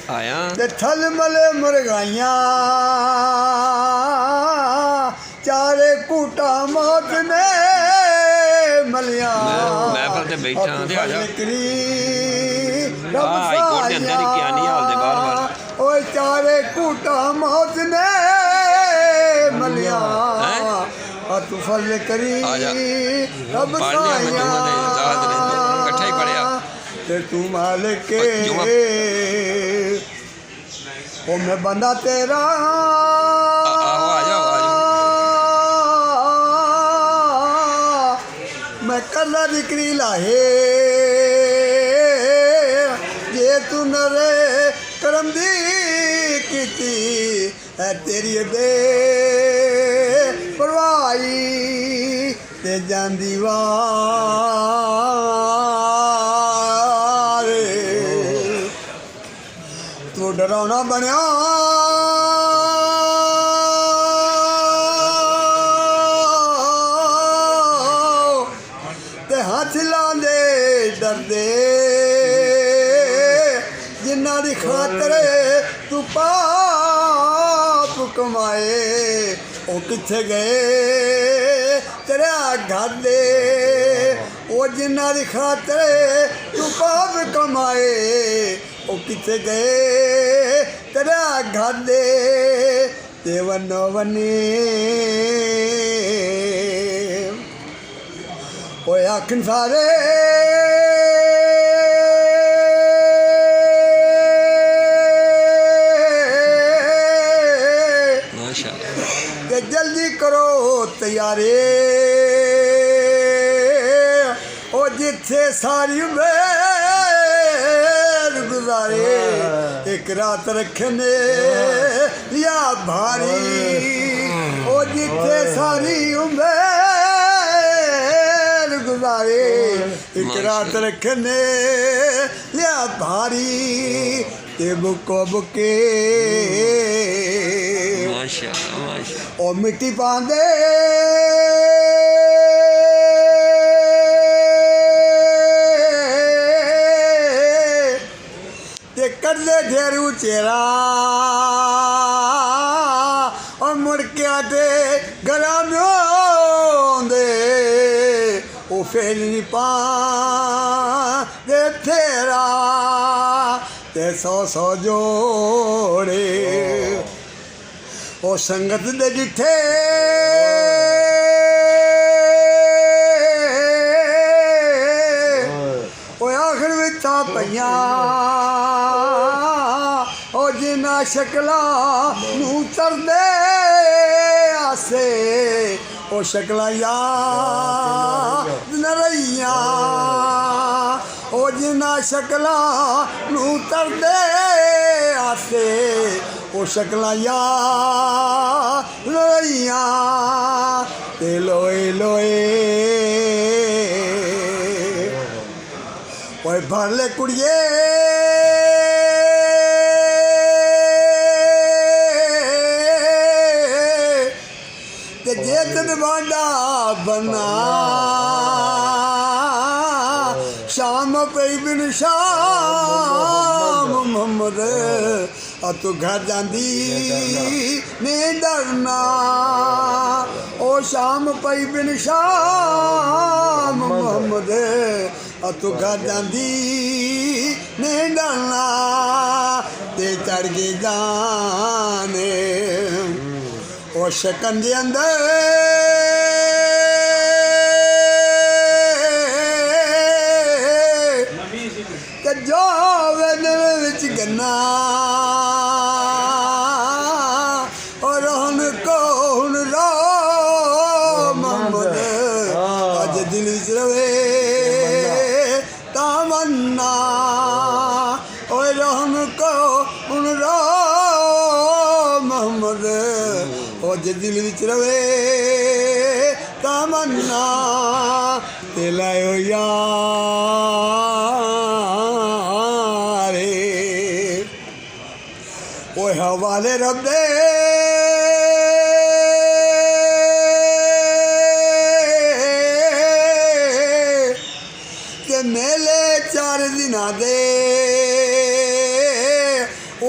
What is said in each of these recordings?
आया ते थल मले मुरगाइयां चारे कूटा मौत ने मलिया महफल ते बैठा ते आ जा रब हाईकोर्ट दे अंदर ही कियानी हाल दे बार ओए चारे कूटा मौत ने मलिया तू फल करी रब साइया इकट्ठा ही पढ़िया ते तू मालिक ओ मैं बंदा तेरा आ जाओ मैं कला दिकरी लाहे जे तू नरे करम दी कीती है तेरी दे परवाही ते जांदी वार तू डरावना बनया ते हाथ लांदे डरदे जिन्ना दी खातर तू पाप कमाए ओ किथे गए तेरे घर दे ओ जिन्ना दी खातर तू पाप कमाए ओ किथे गए तेरे घर दे ते वनो वनी ओए आखन सारे ते जल्दी करो तैयारी ओ जिथे सारी उम्र गुजारे एक रात रखने या भारी ओ जिथे सारी उम्र गुजारे एक रात रखने या भारी ते बुको बुके ओ मिट्टी पांदे ते करदे ढेरू चेरा और मुड़ के आते गला दे ओ फेर नहीं पा दे फेरा ते सौ सौ जोड़े ओ संगत दे जिठे ओ आखिर विच पईयां ओ जिन्ना शक्ला नूं तरदे आसे ओ शक्ला याद न रहियां ओ जिन्ना शक्ला नूं तरदे आसे ओ शक्ला याद न रहियां ते लोए लोए ओए भर ले कुड़िए ते जे तन बांडा बना शाम पई बिन शाम मोहम्मद तू घर जांदी ने डरना ओ शाम पई बिन शाम मोहम्मद तू घर जांदी ने डरना ते चढ़ गई जाने ओ शिकंजे अंदर ते जो वेद विच गन्ना और हुन को हुन रो मोहम्मद अज दिल विच रवे तामन्ना और हुन को हुन रो मोहम्मद अज दिल विच रवे तामन्ना ते लायो यारे ओ हवाले रब दे ते मेले चार दिना दे ओ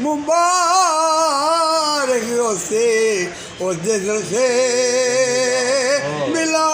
मुबारक उसे उस दिल से मिला